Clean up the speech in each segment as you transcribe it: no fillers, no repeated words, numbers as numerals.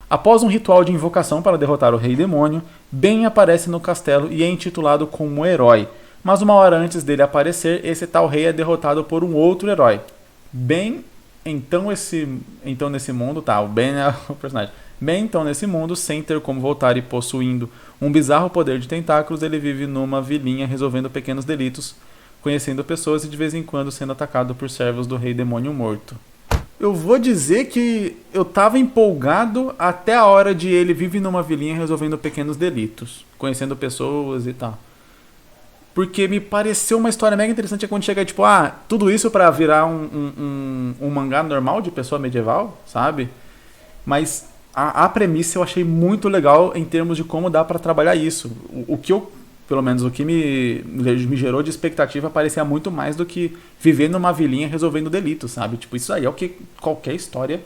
Após um ritual de invocação para derrotar o rei demônio, Ben aparece no castelo e é intitulado como herói. Mas uma hora antes dele aparecer, esse tal rei é derrotado por um outro herói. Ben, então nesse mundo, tá, o Ben é o personagem. Ben, então nesse mundo, sem ter como voltar e possuindo um bizarro poder de tentáculos, ele vive numa vilinha resolvendo pequenos delitos, conhecendo pessoas e de vez em quando sendo atacado por servos do rei demônio morto. Eu vou dizer que eu tava empolgado até a hora de ele vive numa vilinha resolvendo pequenos delitos, conhecendo pessoas e tal. Porque me pareceu uma história mega interessante quando chega, tipo, tudo isso pra virar um mangá normal de pessoa medieval, sabe? Mas a premissa eu achei muito legal em termos de como dá pra trabalhar isso. O que eu, pelo menos o que me gerou de expectativa parecia muito mais do que viver numa vilinha resolvendo delitos, sabe? Tipo, isso aí é o que qualquer história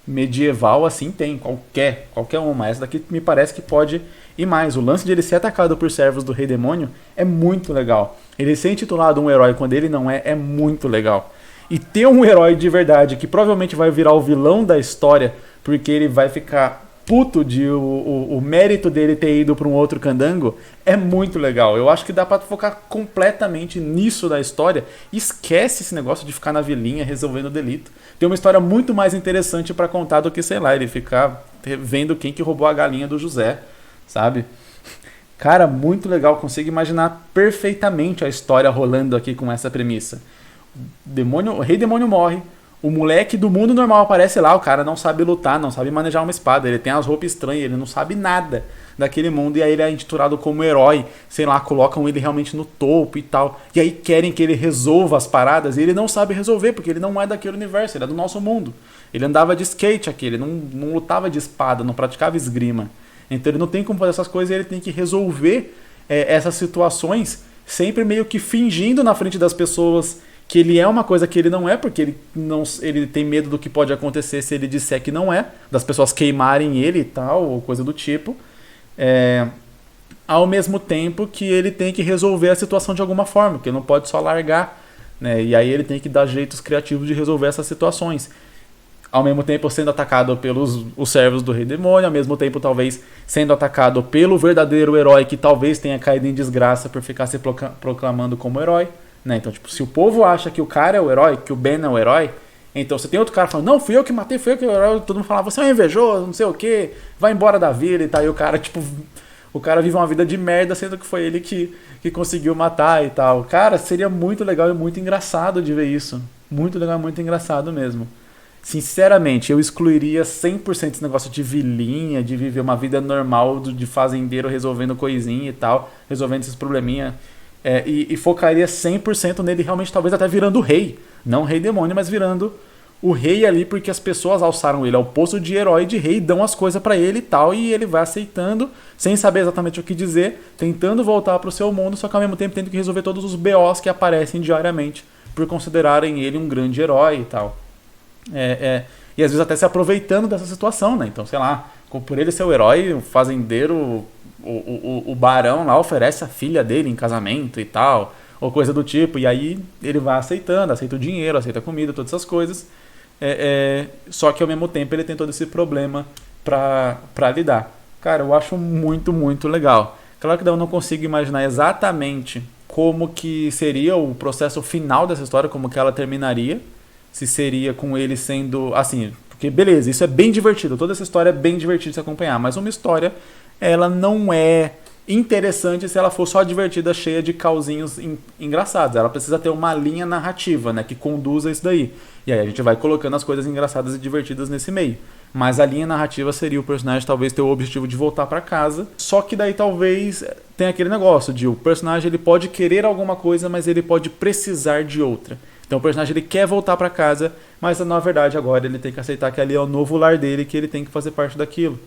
medieval assim tem, qualquer uma. Essa daqui me parece que pode ir mais. O lance de ele ser atacado por servos do rei demônio é muito legal. Ele ser intitulado um herói quando ele não é muito legal. E ter um herói de verdade que provavelmente vai virar o vilão da história, porque ele vai ficar puto de o mérito dele ter ido para um outro candango, é muito legal. Eu acho que dá para focar completamente nisso da história. Esquece esse negócio de ficar na vilinha resolvendo delito. Tem uma história muito mais interessante para contar do que, sei lá, ele ficar vendo quem que roubou a galinha do José, sabe? Cara, muito legal. Consigo imaginar perfeitamente a história rolando aqui com essa premissa. O rei demônio morre. O moleque do mundo normal aparece lá, o cara não sabe lutar, não sabe manejar uma espada, ele tem as roupas estranhas, ele não sabe nada daquele mundo, e aí ele é intitulado como herói, sei lá, colocam ele realmente no topo e tal, e aí querem que ele resolva as paradas, e ele não sabe resolver, porque ele não é daquele universo, ele é do nosso mundo. Ele andava de skate aqui, ele não lutava de espada, não praticava esgrima. Então ele não tem como fazer essas coisas, e ele tem que resolver essas situações, sempre meio que fingindo na frente das pessoas que ele é uma coisa que ele não é, porque ele tem medo do que pode acontecer se ele disser que não é, das pessoas queimarem ele e tal, ou coisa do tipo, ao mesmo tempo que ele tem que resolver a situação de alguma forma, porque ele não pode só largar, né? E aí ele tem que dar jeitos criativos de resolver essas situações. Ao mesmo tempo sendo atacado pelos os servos do rei demônio, ao mesmo tempo talvez sendo atacado pelo verdadeiro herói que talvez tenha caído em desgraça por ficar se proclamando como herói. Né? Então, tipo, se o povo acha que o cara é o herói, que o Ben é o herói, então você tem outro cara falando, não, fui eu que matei, fui eu que o herói, todo mundo falava, você é um invejoso, não sei o que, vai embora da vila e tal, e o cara, tipo, o cara vive uma vida de merda, sendo que foi ele que conseguiu matar e tal. Cara, seria muito legal e muito engraçado de ver isso. Muito legal e muito engraçado mesmo. Sinceramente, eu excluiria 100% esse negócio de vilinha, de viver uma vida normal de fazendeiro resolvendo coisinha e tal, resolvendo esses probleminha. E focaria 100% nele realmente, talvez até virando o rei. Não o rei demônio, mas virando o rei ali, porque as pessoas alçaram ele ao posto de herói, de rei, dão as coisas pra ele e tal, e ele vai aceitando, sem saber exatamente o que dizer, tentando voltar pro seu mundo, só que ao mesmo tempo tendo que resolver todos os BOs que aparecem diariamente, por considerarem ele um grande herói e tal. E às vezes até se aproveitando dessa situação, né? Então, sei lá, por ele ser o herói, o fazendeiro, o barão lá oferece a filha dele em casamento e tal, ou coisa do tipo, e aí ele vai aceitando, aceita o dinheiro, aceita a comida, todas essas coisas. Só que ao mesmo tempo ele tem todo esse problema pra lidar. Cara, eu acho muito, muito legal. Claro que eu não consigo imaginar exatamente como que seria o processo final dessa história, como que ela terminaria. Se seria com ele sendo assim, porque beleza, isso é bem divertido, toda essa história é bem divertida de se acompanhar, mas uma história, ela não é interessante se ela for só divertida, cheia de causinhos engraçados. Ela precisa ter uma linha narrativa, né, que conduza isso daí. E aí a gente vai colocando as coisas engraçadas e divertidas nesse meio. Mas a linha narrativa seria o personagem talvez ter o objetivo de voltar pra casa. Só que daí talvez tenha aquele negócio de o personagem ele pode querer alguma coisa, mas ele pode precisar de outra. Então o personagem ele quer voltar pra casa, mas na verdade agora ele tem que aceitar que ali é o novo lar dele, que ele tem que fazer parte daquilo.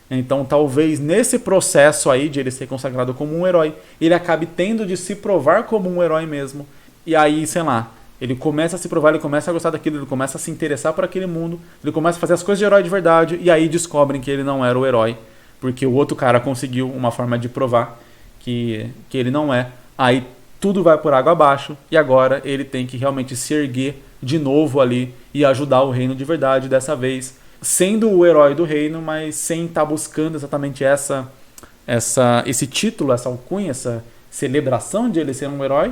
Então talvez nesse processo aí de ele ser consagrado como um herói, ele acabe tendo de se provar como um herói mesmo. E aí, sei lá, ele começa a se provar, ele começa a gostar daquilo, ele começa a se interessar por aquele mundo, ele começa a fazer as coisas de herói de verdade, e aí descobrem que ele não era o herói, porque o outro cara conseguiu uma forma de provar que ele não é. Aí tudo vai por água abaixo, e agora ele tem que realmente se erguer de novo ali e ajudar o reino de verdade, dessa vez sendo o herói do reino, mas sem estar buscando exatamente esse título, essa alcunha, essa celebração de ele ser um herói,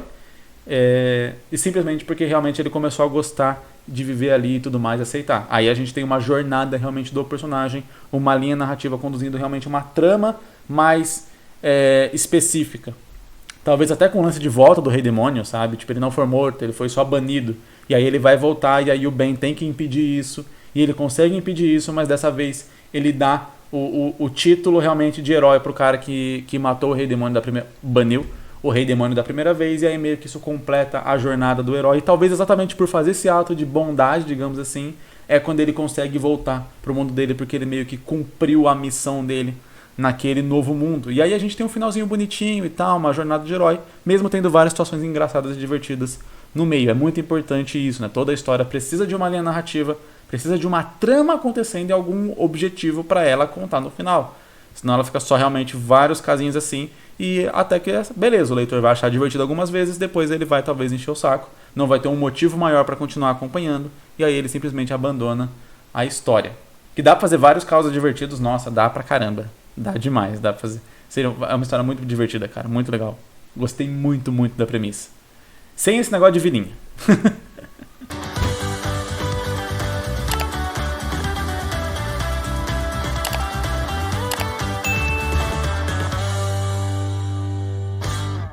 e simplesmente porque realmente ele começou a gostar de viver ali e tudo mais, aceitar. Aí a gente tem uma jornada realmente do personagem, uma linha narrativa conduzindo realmente uma trama mais específica. Talvez até com o lance de volta do Rei Demônio, sabe? Tipo, ele não foi morto, ele foi só banido. E aí ele vai voltar, e aí o Ben tem que impedir isso. E ele consegue impedir isso, mas dessa vez ele dá o título realmente de herói pro cara que matou o Rei Demônio da primeira... baniu o Rei Demônio da primeira vez, e aí meio que isso completa a jornada do herói. E talvez exatamente por fazer esse ato de bondade, digamos assim, é quando ele consegue voltar pro mundo dele, porque ele meio que cumpriu a missão dele naquele novo mundo. E aí a gente tem um finalzinho bonitinho e tal, uma jornada de herói, mesmo tendo várias situações engraçadas e divertidas no meio. É muito importante isso, né? Toda a história precisa de uma linha narrativa, precisa de uma trama acontecendo e algum objetivo para ela contar no final. Senão ela fica só realmente vários casinhos assim, e até que, beleza, o leitor vai achar divertido algumas vezes, depois ele vai talvez encher o saco, não vai ter um motivo maior para continuar acompanhando, e aí ele simplesmente abandona a história. Que dá pra fazer vários causas divertidos, nossa, dá pra caramba. Dá demais, dá pra fazer. É uma história muito divertida, cara, muito legal. Gostei muito, muito da premissa. Sem esse negócio de vilinha.